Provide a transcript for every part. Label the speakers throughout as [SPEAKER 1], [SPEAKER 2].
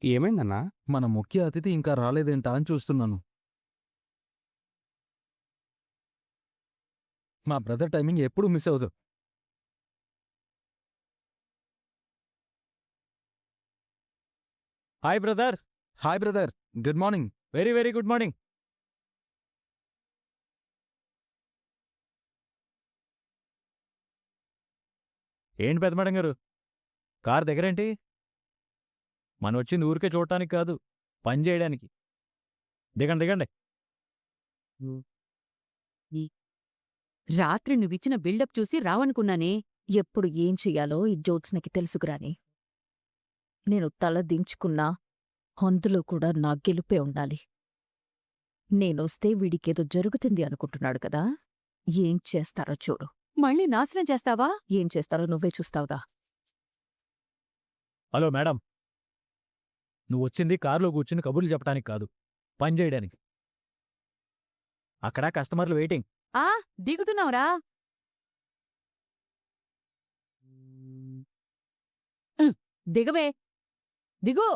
[SPEAKER 1] ఏమైందన్నా?
[SPEAKER 2] మన ముఖ్య అతిథి ఇంకా రాలేదేంటా అని చూస్తున్నాను. మా బ్రదర్ టైమింగ్ ఎప్పుడూ మిస్ అవ్వదు.
[SPEAKER 3] Hi brother.
[SPEAKER 2] Hi brother, good morning.
[SPEAKER 3] Very very good morning. ఏంటి పెద్ద మేడం గారు, కార్ దగ్గరేంటి? మనం వచ్చింది ఊరికే చూడటానికి కాదు, పని చేయడానికి. దిగండి దిగండి.
[SPEAKER 4] రాత్రి నువ్విచ్చిన బిల్డప్ చూసి రావనుకున్నానే. ఎప్పుడు ఏం చెయ్యాలో ఈ జ్యోత్స్నకి తెలుసుకురాని. నేను తల దించుకున్నా అందులో కూడా నా గెలుపే ఉండాలి. నేనొస్తే వీడికేదో జరుగుతుంది అనుకుంటున్నాడు కదా. ఏం చేస్తారో చూడు. మళ్ళీ నాశనం చేస్తావా? ఏం చేస్తారో నువ్వే చూస్తావుగా.
[SPEAKER 3] హలో మేడం, నువ్వు వచ్చింది కారులో కూర్చుని కబుర్లు చెప్పడానికి కాదు, పని చేయడానికి. అక్కడ కస్టమర్లు వెయిటింగ్.
[SPEAKER 4] ఆ దిగుతున్నావురా? దిగవే, దిగు.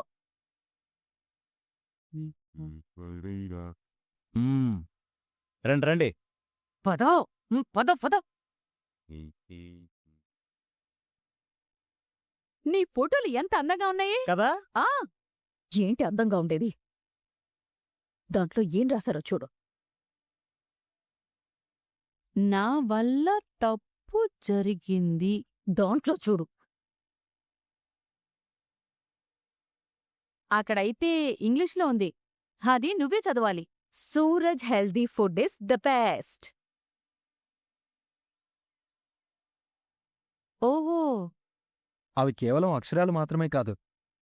[SPEAKER 3] రండి రండి.
[SPEAKER 4] పదో పదో పదో. నీ ఫోటోలు ఎంత అందంగా ఉన్నాయి
[SPEAKER 3] కదా.
[SPEAKER 4] ఆ ఏంటి అందంగా ఉండేది? దాంట్లో ఏం రాశారో చూడు. నా వల్ల తప్పు జరిగింది. దాంట్లో చూడు. అక్కడైతే ఇంగ్లీష్లో ఉంది, అది నువ్వే చదవాలి. Suraj healthy food is the best. ఓహో,
[SPEAKER 2] అవి కేవలం అక్షరాలు మాత్రమే కాదు,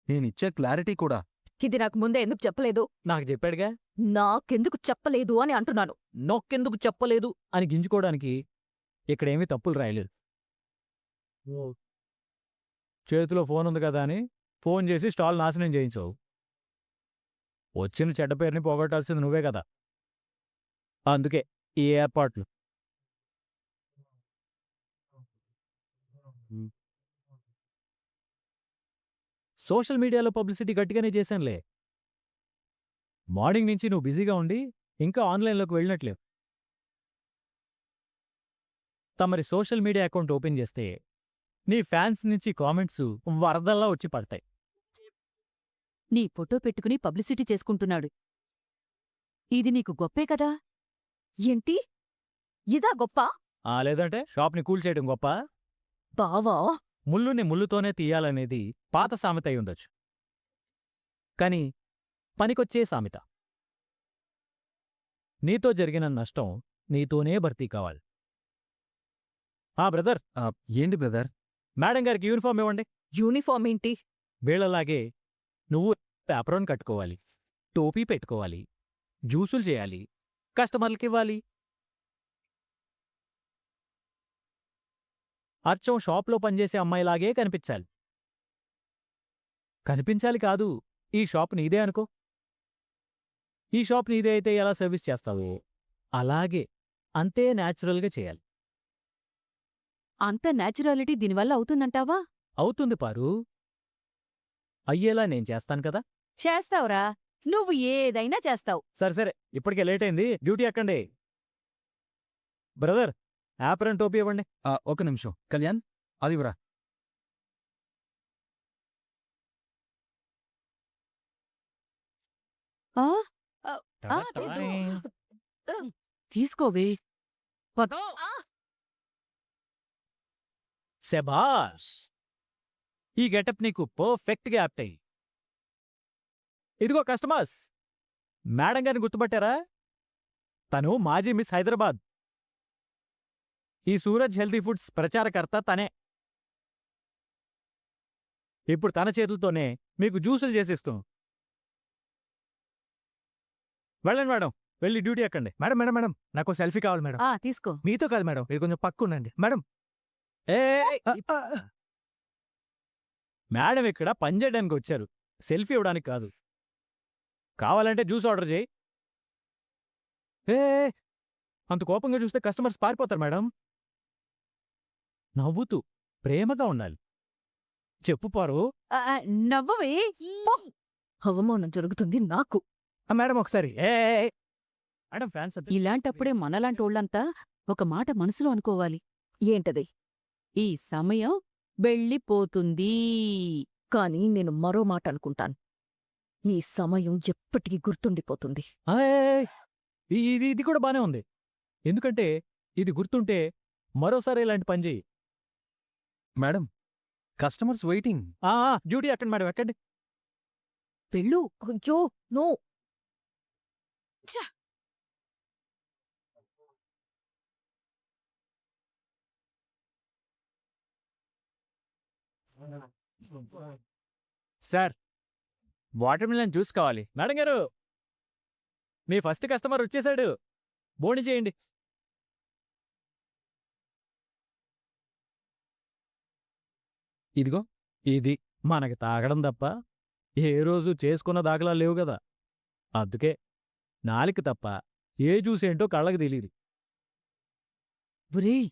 [SPEAKER 2] నేనిచ్చే క్లారిటీ కూడా.
[SPEAKER 4] ఇది నాకు ముందే ఎందుకు చెప్పలేదు?
[SPEAKER 3] నాకు చెప్పాడుగా.
[SPEAKER 4] నాకెందుకు చెప్పలేదు అని అంటున్నాను.
[SPEAKER 3] నొక్కెందుకు చెప్పలేదు అని గింజుకోవడానికి ఇక్కడేమీ తప్పులు రాయలేదు. చేతిలో ఫోన్ ఉంది కదా అని ఫోన్ చేసి స్టాల్ నాశనం చేయించావు. వచ్చిన చెడ్డ పేరుని పోగొట్టాల్సింది నువ్వే కదా. అందుకే ఈ ఏర్పాట్లు. సోషల్ మీడియాలో పబ్లిసిటీ గట్టిగానే చేశానులే. మార్నింగ్ నుంచి నువ్వు బిజీగా ఉండి ఇంకా ఆన్లైన్లోకి వెళ్ళినట్లేవు. తమరి సోషల్ మీడియా అకౌంట్ ఓపెన్ చేస్తే నీ ఫ్యాన్స్ నుంచి కామెంట్స్ వరదల్లా వచ్చి పడతాయి.
[SPEAKER 4] నీ ఫోటో పెట్టుకుని పబ్లిసిటీ చేసుకుంటున్నాడు. ఇది నీకు గొప్పే కదా. ఏంటి ఇదా గొప్ప?
[SPEAKER 3] లేదంటే షాప్ని కూల్ చేయడం గొప్ప.
[SPEAKER 4] బావా,
[SPEAKER 3] ముల్లుని ముల్లుతోనే తీయాలనేది పాత సామెత అయి ఉండొచ్చు, కాని పనికొచ్చే సామెత. నీతో జరిగిన నష్టం నీతోనే భర్తీ కావాలి. బ్రదర్,
[SPEAKER 2] ఏంటి బ్రదర్?
[SPEAKER 3] మేడం గారికి యూనిఫామ్ ఇవ్వండి.
[SPEAKER 4] యూనిఫామ్ ఏంటి?
[SPEAKER 3] వీళ్ళలాగే నువ్వు పేపరోన్ కట్టుకోవాలి, టోపీ పెట్టుకోవాలి, జ్యూసులు చేయాలి, కస్టమర్లకివ్వాలి. అచ్చం షాప్లో పనిచేసే అమ్మాయిలాగే కనిపించాలి. కనిపించాలి కాదు, ఈ షాప్ నీదే అనుకో. ఈ షాప్ నీదే అయితే ఎలా సర్వీస్ చేస్తావో అలాగే అంతే న్యాచురల్గా చేయాలి.
[SPEAKER 4] అంత న్యాచురాలిటీ దీనివల్ల అవుతుందంటావా?
[SPEAKER 3] అవుతుంది పారు, అయ్యేలా నేను చేస్తాను కదా.
[SPEAKER 4] చేస్తావురా, నువ్వు ఏదైనా చేస్తావు.
[SPEAKER 3] సరే సరే, ఇప్పటికే లేట్ అయింది, డ్యూటీ ఎక్కండి. బ్రదర్, యాప్రన్ టోపీ ఇవ్వండి.
[SPEAKER 2] ఒక నిమిషం కళ్యాణ్, అదివరా.
[SPEAKER 4] ఆ? తీసుకోవే.
[SPEAKER 3] శభాష్, ఈ గెటప్ నీకు పర్ఫెక్ట్గా యాప్టయి. ఇదిగో కస్టమర్స్, మేడం గారిని గుర్తుపట్టారా? తను మాజీ మిస్ హైదరాబాద్. ఈ సూరజ్ హెల్దీ ఫుడ్స్ ప్రచారకర్త తనే. ఇప్పుడు తన చేతులతోనే మీకు జ్యూసులు చేసిస్తాం. వెళ్ళండి మేడం, వెళ్ళి డ్యూటీ ఎక్కండి.
[SPEAKER 5] మేడం మేడం మేడం, నాకు సెల్ఫీ కావాలి మేడం.
[SPEAKER 4] తీసుకో.
[SPEAKER 5] మీతో కాదు మేడం, మీరు కొంచెం పక్కుండండి మేడం.
[SPEAKER 3] మేడం ఇక్కడ పని చేయడానికి వచ్చారు, సెల్ఫీ ఇవ్వడానికి కాదు. కావాలంటే జ్యూస్ ఆర్డర్ చేయి. అంత కోపంగా చూస్తే కస్టమర్స్ పారిపోతారు మేడం. నవ్వుతూ ప్రేమగా ఉండాలి. చెప్పు పారు.
[SPEAKER 4] నవ్వవే. అవమానం జరుగుతుంది నాకు.
[SPEAKER 5] మేడం ఒకసారి
[SPEAKER 3] ఏ మేడం ఫ్యాన్స్ అంటే
[SPEAKER 1] ఇలాంటప్పుడే మనలాంటోళ్ళంతా ఒక మాట మనసులో అనుకోవాలి.
[SPEAKER 4] ఏంటది?
[SPEAKER 1] ఈ సమయం వెళ్ళిపోతుంది.
[SPEAKER 4] కానీ నేను మరో మాట అనుకుంటాను. ఈ సమయం ఎప్పటికీ గుర్తుండిపోతుంది.
[SPEAKER 3] ఏయ్! ఇది కూడా బానే ఉంది. ఎందుకంటే ఇది గుర్తుంటే మరోసారి ఇలాంటి పని చెయ్యి.
[SPEAKER 2] Madam, customers waiting.
[SPEAKER 3] డ్యూటీ ఎక్కండి మేడం, ఎక్కండి.
[SPEAKER 1] వెళ్ళు.
[SPEAKER 4] అయ్యో no.
[SPEAKER 3] Sir, watermelon juice కావాలి. మేడం గారు, మీ ఫస్ట్ కస్టమర్ వచ్చేసాడు. బోని చేయండి.
[SPEAKER 2] ఇదిగో ఇది.
[SPEAKER 3] మనకి తాగడం తప్ప ఏ రోజు చేసుకున్న దాఖలా లేవు కదా. అందుకే నాలిక తప్ప ఏ జ్యూస్ ఏంటో కళ్ళకి తెలీదు.
[SPEAKER 1] ఒరేయ్,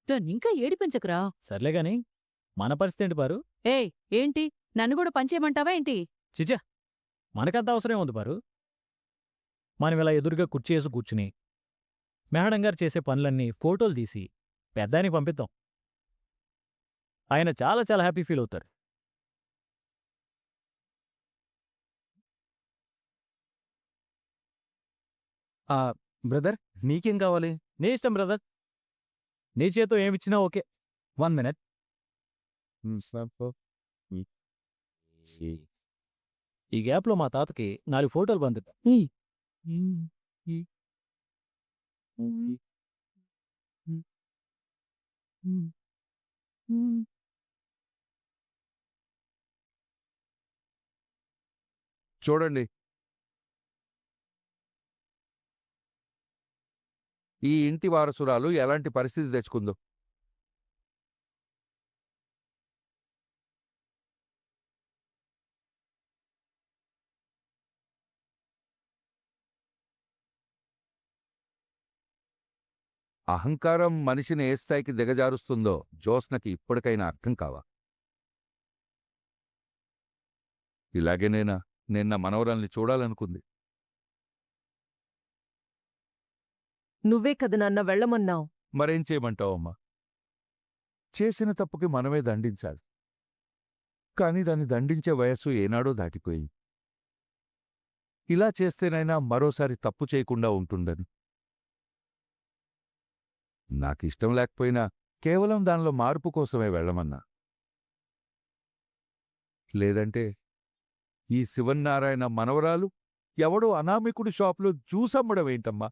[SPEAKER 1] నన్నింకా ఏడిపించకురా.
[SPEAKER 3] సర్లే గాని మన పరిస్థితి ఏంటి పారు?
[SPEAKER 1] ఏయ్, ఏంటి నన్ను కూడా పంచేయమంటావా ఏంటి?
[SPEAKER 3] చిచ్చా, మనకంత అవసరం ఉంది పారు. మనం ఇలా ఎదురుగా కుర్చీసి కూర్చుని మేడం గారు చేసే పనులన్నీ ఫోటోలు తీసి పెద్దానికి పంపిద్దాం. ఆయన చాలా చాలా హ్యాపీ ఫీల్ అవుతారు.
[SPEAKER 2] బ్రదర్, నీకేం కావాలి?
[SPEAKER 3] నీ ఇష్టం బ్రదర్. నీ చేతో ఏమిచ్చినా ఓకే.
[SPEAKER 2] 1 minute.
[SPEAKER 3] ఈ గ్యాప్లో మా తాతకి 4 ఫోటోలు పంపిద్దాం.
[SPEAKER 6] చూడండి, ఈ ఇంటి వారసురాలు ఎలాంటి పరిస్థితి తెచ్చుకుందో. అహంకారం మనిషిని ఏ స్థాయికి దిగజారుస్తుందో జ్యోత్స్నకి ఇప్పటికైనా అర్థం కావా? ఇలాగేనేనా నిన్న మనవరాల్ని చూడాలనుకుంది.
[SPEAKER 7] నువ్వే కదా నాన్న వెళ్ళమన్నావు.
[SPEAKER 6] మరేం చేయమంటావమ్మా? చేసిన తప్పుకి మనమే దండించాలి. కాని దాన్ని దండించే వయస్సు ఏనాడో దాటిపోయింది. ఇలా చేస్తేనైనా మరోసారి తప్పు చేయకుండా ఉంటుందని. నాకిష్టం లేకపోయినా కేవలం దానిలో మార్పు కోసమే వెళ్ళమన్నా. లేదంటే ఈ శివన్నారాయణ మనవరాలు ఎవడో అనామికుడి షాపులో జ్యూస్ అమ్మడమేంటమ్మా?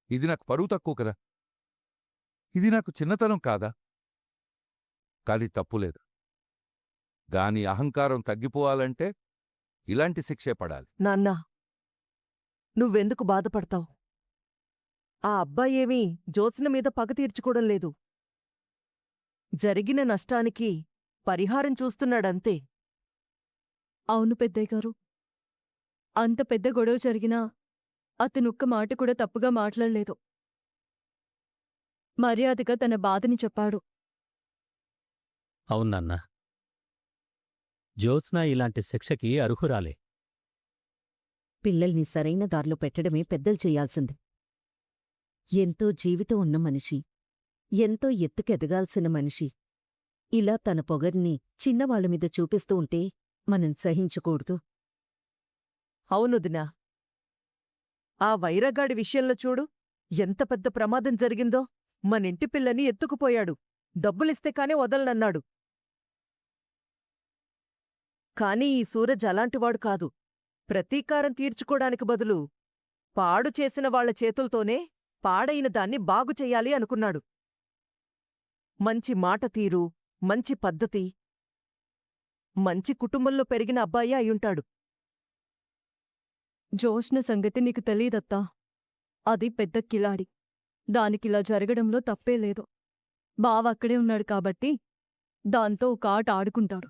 [SPEAKER 6] ఇది నాకు పరువు తక్కువ కదా? ఇది నాకు చిన్నతనం కాదా? కాని తప్పులేదు. దాని అహంకారం తగ్గిపోవాలంటే ఇలాంటి శిక్షే పడాలి.
[SPEAKER 7] నాన్నా, నువ్వెందుకు బాధపడతావు? ఆ అబ్బాయేమీ జ్యోత్స్న మీద పగ తీర్చుకోవడం లేదు. జరిగిన నష్టానికి పరిహారం చూస్తున్నాడంతే.
[SPEAKER 8] అవును పెద్దయ్యగారు. అంత పెద్ద గొడవ జరిగినా అతనొక్క మాట కూడా తప్పుగా మాట్లాడలేదు. మర్యాదగా తన బాధని చెప్పాడు.
[SPEAKER 3] అవునన్నా, జ్యోత్స్న ఇలాంటి శిక్షకి అర్హురాలే.
[SPEAKER 1] పిల్లల్ని సరైన దారిలో పెట్టడమే పెద్దలు చెయ్యాల్సింది. ఎంతో జీవితం ఉన్న మనిషి, ఎంతో ఎత్తుకెదగాల్సిన మనిషి ఇలా తన పొగర్ని చిన్నవాళ్ల మీద చూపిస్తూ ఉంటే మనం సహించకూడదు.
[SPEAKER 7] అవునుదినా, ఆ వైరగాడి విషయంలో చూడు, ఎంత పెద్ద ప్రమాదం జరిగిందో. మనింటి పిల్లని ఎత్తుకుపోయాడు. డబ్బులిస్తే కానే వదలనన్నాడు. కాని ఈ సూరజ్ అలాంటివాడు కాదు. ప్రతీకారం తీర్చుకోడానికి బదులు పాడు చేసిన వాళ్ల చేతుల్తోనే పాడైన దాన్ని బాగు చెయ్యాలి అనుకున్నాడు. మంచి మాట తీరు, మంచి పద్ధతి, మంచి కుటుంబంలో పెరిగిన అబ్బాయి అయ్యుంటాడు.
[SPEAKER 8] జోష్న సంగతి నీకు తెలీదత్తా. అది పెద్ద కిలాడి. దానికిలా జరగడంలో తప్పే లేదు. బావ అక్కడే ఉన్నాడు కాబట్టి దాంతో ఒక ఆట ఆడుకుంటాడు.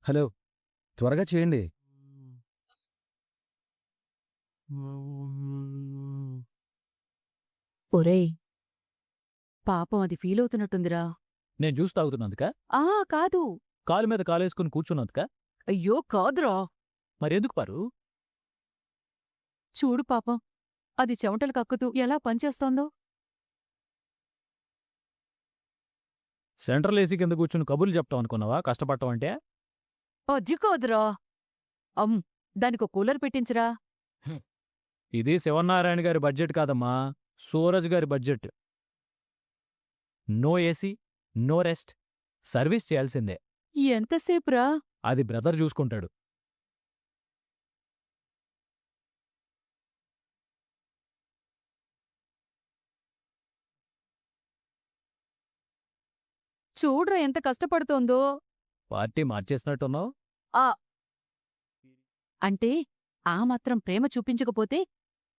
[SPEAKER 2] హలో, త్వరగా చేయండి.
[SPEAKER 1] ఒరేయ్,
[SPEAKER 9] పాపం అది ఫీలవుతున్నట్టుందిరా.
[SPEAKER 3] నేను జ్యూస్ తాగుతున్నందుక?
[SPEAKER 9] ఆ కాదు.
[SPEAKER 3] కాలు మీద కాలేసుకుని కూర్చున్నందుక?
[SPEAKER 9] అయ్యో కాదురా.
[SPEAKER 3] మరెందుకు పారు?
[SPEAKER 9] చూడు పాపం, అది చెమటలు కక్కుతూ ఎలా పనిచేస్తోందో.
[SPEAKER 3] సెంట్రల్ ఏసీ కింద కూర్చుని కబుర్లు చెప్తాం అనుకున్నావా కష్టపడటం అంటే?
[SPEAKER 9] అది కాదురా. దానికో కూలర్ పెట్టించరా.
[SPEAKER 3] ఇది శివనారాయణ గారి బడ్జెట్ కాదమ్మా, సూరజ్ గారి budget. No AC, no rest, service చేయాల్సిందే.
[SPEAKER 9] ఎంతసేపురా?
[SPEAKER 3] అది బ్రదర్ చూసుకుంటాడు.
[SPEAKER 9] చూడ్రా ఎంత కష్టపడుతోందో.
[SPEAKER 3] పార్టీ మార్చేసినట్టున్నావు.
[SPEAKER 9] అంటే ఆ మాత్రం ప్రేమ చూపించకపోతే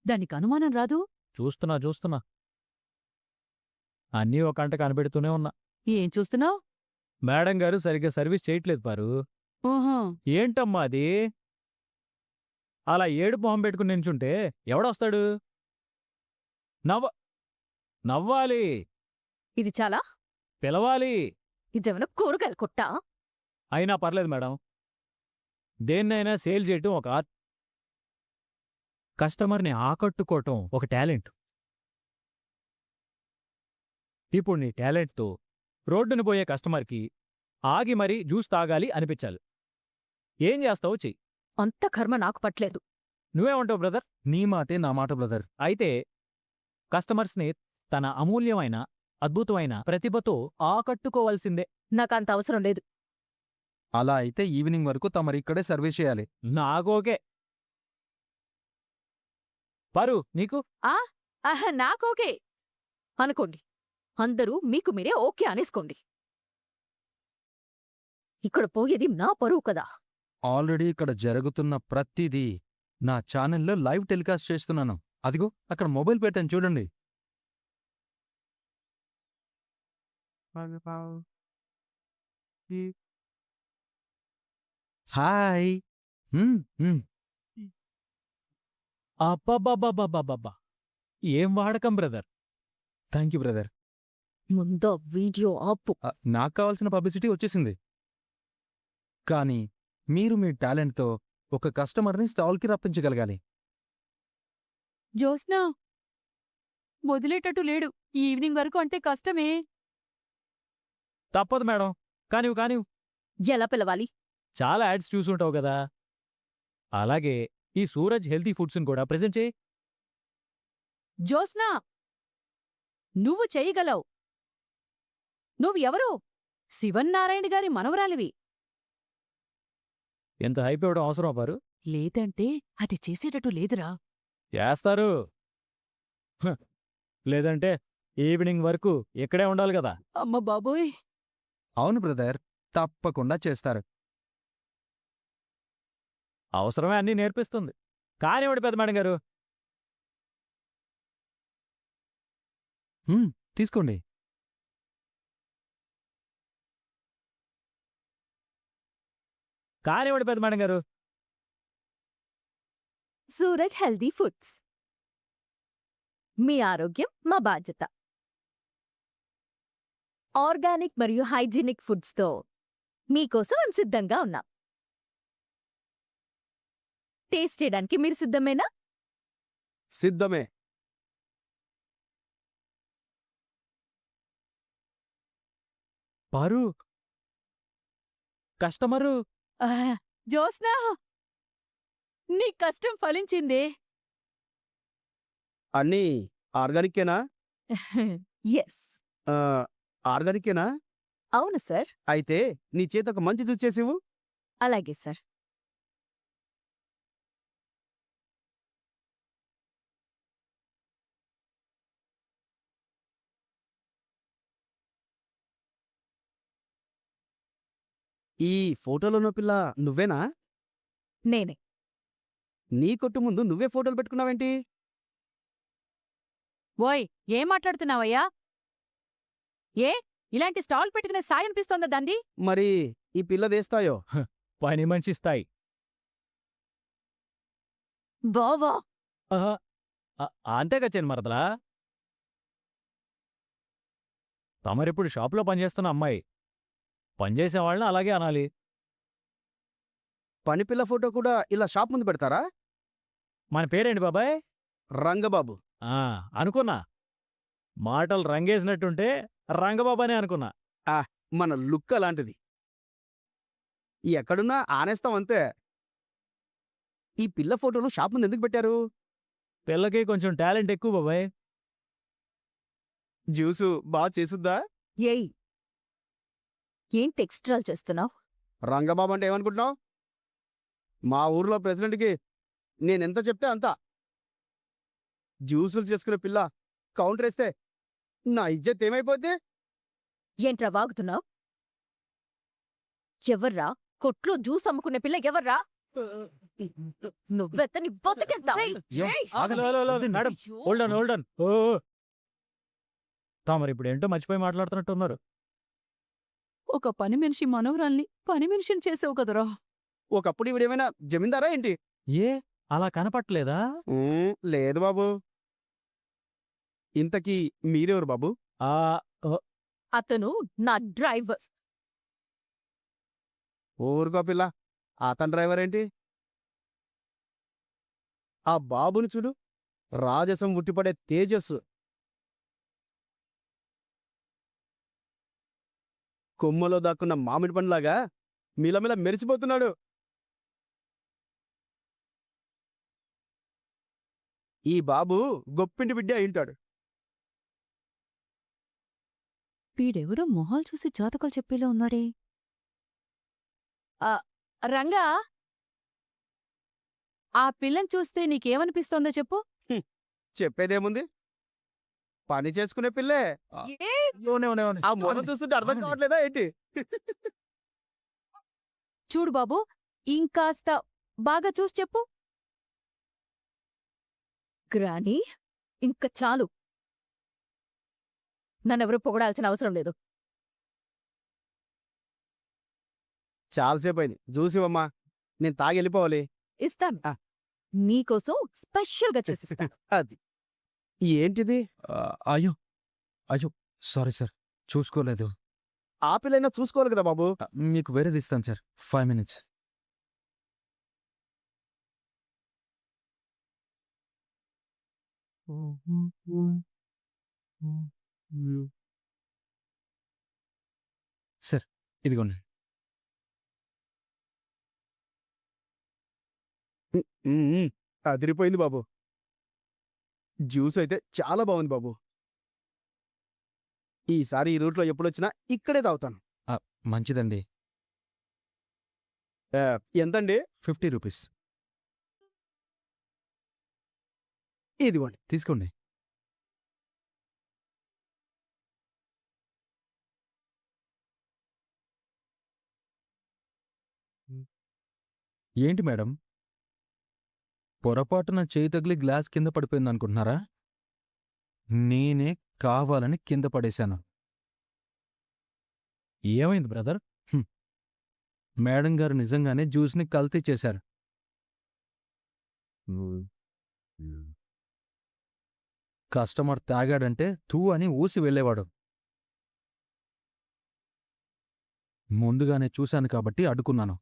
[SPEAKER 9] దానికి అనుమానం రాదు.
[SPEAKER 3] చూస్తున్నా. అన్నీ ఒక అంట కనిపెడుతూనే ఉన్నా.
[SPEAKER 9] ఏం చూస్తున్నావ్?
[SPEAKER 3] మేడం గారు సరిగ్గా సర్వీస్ చేయట్లేదు పారు.
[SPEAKER 9] ఓహో.
[SPEAKER 3] ఏంటమ్మా అది? అలా ఏడుపు మొహం పెట్టుకుని నించుంటే ఎవడొస్తాడు? నవ్వాలి,
[SPEAKER 4] ఇది చాలా?
[SPEAKER 3] పిలవాలి.
[SPEAKER 4] ఇదేమైనా కూరగాయల కొట్టా?
[SPEAKER 3] అయినా పర్లేదు మేడం. దేన్నైనా సేల్ చేయటం ఒక ఆర్ట్. కస్టమర్ని ఆకట్టుకోవటం ఒక టాలెంట్. ఇప్పుడు నీ టాలెంట్తో రోడ్డున పోయే కస్టమర్కి ఆగి మరీ జ్యూస్ తాగాలి అనిపించాలి. ఏం చేస్తావో చెయ్యి.
[SPEAKER 4] అంత కర్మ నాకు పట్లేదు.
[SPEAKER 3] నువ్వేమంటావు బ్రదర్?
[SPEAKER 2] నీ మాటే నా మాట బ్రదర్.
[SPEAKER 3] అయితే కస్టమర్స్ని తన అమూల్యమైన అద్భుతమైన ప్రతిభతో ఆకట్టుకోవాల్సిందే.
[SPEAKER 4] నాకంత అవసరం లేదు.
[SPEAKER 2] అలా అయితే ఈవినింగ్ వరకు తమరిక్కడే సర్వీస్ చేయాలి.
[SPEAKER 3] నాకోకే. పరు నీకు?
[SPEAKER 4] నాకోకే అనుకోండి. అందరూ మీకు మీరే ఓకే అనేసుకోండి. ఇక్కడ పోయేది నా పరువు కదా.
[SPEAKER 2] ఆల్రెడీ ఇక్కడ జరుగుతున్న ప్రతిదీ నా ఛానల్లో లైవ్ టెలికాస్ట్ చేస్తున్నాను. అదిగో అక్కడ మొబైల్ పెట్టాను చూడండి. హాయ్.
[SPEAKER 3] అబ్బబ్బబ్బబ్బబ్బబ్బా! ఏం వాడకం బ్రదర్.
[SPEAKER 2] Thank you brother.
[SPEAKER 4] ముందో వీడియో ఆపు.
[SPEAKER 2] నాకు కావాల్సిన పబ్లిసిటీ వచ్చేసింది. కానీ మీరు మీ టాలెంట్తో ఒక కస్టమర్ని స్టాల్కి రప్పించగలగాలి.
[SPEAKER 9] జోస్నా, వదిలేటట్టు లేడు. ఈ ఈవినింగ్ వరకు అంటే కష్టమే.
[SPEAKER 3] తప్పదు మేడం. కానివ్వు.
[SPEAKER 4] ఎలా పిలవాలి?
[SPEAKER 3] చాలా యాడ్స్ చూసుంటావు కదా. అలాగే ఈ సూరజ్ హెల్తీ ఫుడ్స్ని కూడా ప్రెజెంట్ చేయి.
[SPEAKER 9] జోస్నా, నువ్వు చెయ్యగలవు. నువ్వు ఎవరు? శివన్నారాయణ గారి మనవరాలివి.
[SPEAKER 3] ఎంత హైప్ ఇవ్వడం అవసరం పారు?
[SPEAKER 9] లేదంటే అది చేసేటట్టు లేదురా.
[SPEAKER 3] చేస్తారు. హ, లేదంటే ఈవినింగ్ వరకు ఇక్కడే ఉండాలి కదా.
[SPEAKER 9] అమ్మ బాబోయ్.
[SPEAKER 2] అవును బ్రదర్, తప్పకుండా చేస్తారు.
[SPEAKER 3] అవసరమే అన్నీ నేర్పిస్తుంది. కానివ్వండి పెద్ద మేడం గారు.
[SPEAKER 2] తీసుకోండి.
[SPEAKER 3] కానివ్వండి పెద్ద మేడం గారు.
[SPEAKER 4] Suraj healthy foods. మీ ఆరోగ్యం మా బాధ్యత. ఆర్గానిక్ మరియు హైజీనిక్ ఫుడ్స్తో మీకోసం మేము సిద్ధంగా ఉన్నాం. టేస్ట్ చేయడానికి మీరు సిద్ధమేనా?
[SPEAKER 10] సిద్ధమే.
[SPEAKER 3] పారు, కస్టమరు.
[SPEAKER 9] జోస్నా, నీ కష్టం ఫలించిందే.
[SPEAKER 10] అన్నీ ఆర్గానిక్కేనా?
[SPEAKER 4] ఎస్.
[SPEAKER 10] ఆర్గానిక్కేనా?
[SPEAKER 4] అవును సార్.
[SPEAKER 10] అయితే నీ చేత ఒక మంచి జ్యూస్ చేసివు.
[SPEAKER 4] అలాగే సార్.
[SPEAKER 10] ఈ ఫోటోలో ఉన్న పిల్ల నువ్వేనా?
[SPEAKER 4] నేనే.
[SPEAKER 10] నీ కొట్టు ముందు నువ్వే ఫోటోలు పెట్టుకున్నావేంటి?
[SPEAKER 9] ఓయ్, ఏం మాట్లాడుతున్నావయ్యా? ఏ, ఇలాంటి స్టాల్ పెట్టుకునే సాయం అనిపిస్తోందా దాంది?
[SPEAKER 10] మరి ఈ పిల్లదేస్తాయో?
[SPEAKER 3] పని మనిషి స్థాయి.
[SPEAKER 4] బావా,
[SPEAKER 3] అంతేగా చెన్ మరదలా. తమరిప్పుడు షాప్లో పనిచేస్తున్న అమ్మాయి. పనిచేసే వాళ్ళని అలాగే అనాలి.
[SPEAKER 10] పని పిల్ల ఫోటో కూడా ఇలా షాప్ ముందు పెడతారా?
[SPEAKER 3] మన పేరేంటి బాబాయ్?
[SPEAKER 10] రంగబాబు.
[SPEAKER 3] ఆ, అనుకున్నా. మాటలు రంగేసినట్టుంటే రంగబాబానే అనుకున్నా.
[SPEAKER 10] మన లుక్ అలాంటిది. ఎక్కడున్నా ఆనేస్తాం అంతే. ఈ పిల్ల ఫోటోలు షాప్ ముందు ఎందుకు పెట్టారు?
[SPEAKER 3] పిల్లకి కొంచెం టాలెంట్ ఎక్కువ బాబాయ్.
[SPEAKER 10] జ్యూసు బాగా చేసుద్దా?
[SPEAKER 4] ఏయ్, ఏంటి ఎక్స్ట్రాలు చేస్తున్నావు?
[SPEAKER 10] రంగబాబు అంటే ఏమనుకుంటున్నావు? మా ఊర్లో ప్రెసిడెంట్కి నేనెంత చెప్తే అంత. జ్యూసులు చేసుకునే పిల్ల కౌంటర్ వేస్తే నా ఇజ్జత్ ఏమైపోద్ది?
[SPEAKER 4] ఏంట్రా వాగుతున్నావు? ఎవర్రా కొట్లో జ్యూస్ అమ్ముకునే పిల్ల? ఎవర్రా? నువ్వెత్తని బతుకెంత?
[SPEAKER 3] Hello, hello, hello, madam, hold on, hold on. ఓ, తమరిప్పుడు ఏంటో మర్చిపోయి మాట్లాడుతున్నట్టున్నారు.
[SPEAKER 9] ఒక పని మనిషి మనవరాల్ని పని మనిషిని చేసావు కదరా.
[SPEAKER 10] ఒకప్పుడు ఇవిడేమైనా జమీందారా ఏంటి?
[SPEAKER 3] ఏ, అలా కనపట్లేదా?
[SPEAKER 10] లేదు బాబు. ఇంతకీ మీరెవరు బాబు?
[SPEAKER 3] ఆ,
[SPEAKER 4] అతను నా డ్రైవర్.
[SPEAKER 10] ఊరుకో పిల్ల, అతని డ్రైవర్ ఏంటి? ఆ బాబుని చూడు, రాజసం ఉట్టిపడే తేజస్సు. కొమ్మలో దాక్కున్న మామిడి పండులాగా మిలమిల మెరిసిపోతున్నాడు. ఈ బాబు గొప్పింటి బిడ్డ అయింటాడు.
[SPEAKER 8] వీడెవరో మొహాలు చూసి జాతకాలు చెప్పేలా ఉన్నాడే.
[SPEAKER 9] రంగా, ఆ పిల్లని చూస్తే నీకేమనిపిస్తోందో చెప్పు.
[SPEAKER 10] చెప్పేదేముంది, పని చేసుకునే పిల్లే. ఆ మొహం చూస్తుంటే అర్థం కావట్లేదా ఏంటి?
[SPEAKER 9] చూడు బాబు, ఇంకాస్త బాగా చూసి చెప్పు.
[SPEAKER 4] గ్రానీ, ఇంక చాలు. నన్నెవరూ పొగడాల్సిన అవసరం లేదు.
[SPEAKER 10] చాలాసేపు అయింది, చూసివమ్మా. నేను తాగి వెళ్ళిపోవాలి.
[SPEAKER 4] ఇస్తాను.
[SPEAKER 10] ఆ.
[SPEAKER 4] నీకోసం స్పెషల్గా చేసిస్తాను.
[SPEAKER 10] అది ఏంటిది?
[SPEAKER 2] అయ్యో, అయ్యో, సారీ సార్, చూసుకోలేదు.
[SPEAKER 10] ఆ పిల్లైనా చూసుకోవాలి కదా బాబు.
[SPEAKER 2] మీకు వేరేది ఇస్తాను సార్, 5 minutes. సార్, ఇదిగోండి.
[SPEAKER 10] అదిరిపోయింది బాబు. జ్యూస్ అయితే చాలా బాగుంది బాబు. ఈసారి ఈ రూట్లో ఎప్పుడొచ్చినా ఇక్కడే తాగుతాను.
[SPEAKER 2] మంచిదండి.
[SPEAKER 10] ఎంతండి?
[SPEAKER 2] 50 రూపీస్
[SPEAKER 10] ఇదిగోండి.
[SPEAKER 2] తీసుకోండి. ఏంటి మేడం, పొరపాటున చేయి తగిలి గ్లాస్ కింద పడిపోయిందనుకుంటున్నారా? నేనే కావాలని కింద పడేశాను.
[SPEAKER 3] ఏమైంది బ్రదర్?
[SPEAKER 2] మేడం గారు నిజంగానే జ్యూస్ని కల్తీ చేశారు. కస్టమర్ తాగాడంటే తూ అని ఊసి వెళ్ళేవాడు. ముందుగానే చూశాను కాబట్టి అడ్డుకున్నాను.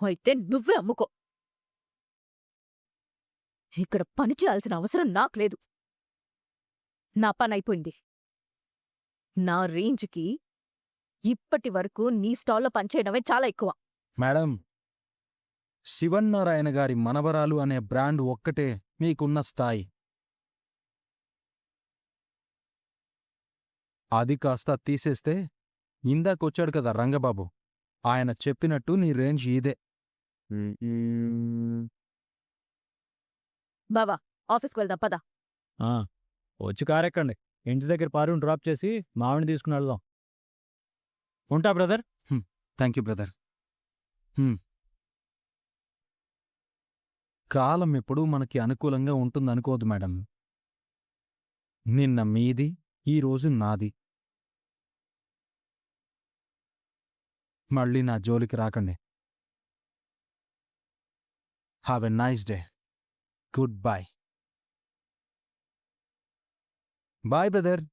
[SPEAKER 4] అయితే నువ్వే అమ్ముకో. ఇక్కడ పని చేయాల్సిన అవసరం నాకు లేదు. నా పని అయిపోయింది. నా రేంజ్కి ఇప్పటి వరకు నీ స్టాల్లో పనిచేయడమే చాలా ఎక్కువ.
[SPEAKER 2] మేడం, శివన్నారాయణ గారి మనవరాలు అనే బ్రాండ్ ఒక్కటే మీకున్న స్థాయి. అది కాస్త తీసేస్తే ఇందాకొచ్చాడు కదా రంగబాబు, ఆయన చెప్పినట్టు నీ రేంజ్ ఇదే.
[SPEAKER 4] బావా, ఆఫీస్కి వెళ్దాం పద.
[SPEAKER 3] ఆ, వచ్చి కారెక్కండి. ఇంటి దగ్గర పారుని డ్రాప్ చేసి మావిని తీసుకుని వెళ్దాం. ఉంటా బ్రదర్.
[SPEAKER 2] Thank you brother. కాలం ఎప్పుడూ మనకి అనుకూలంగా ఉంటుందనుకోదు మేడం. నిన్న మీది, ఈరోజు నాది. మళ్ళీ నా జోలికి రాకండి. Have a nice day. Good bye. Bye brother.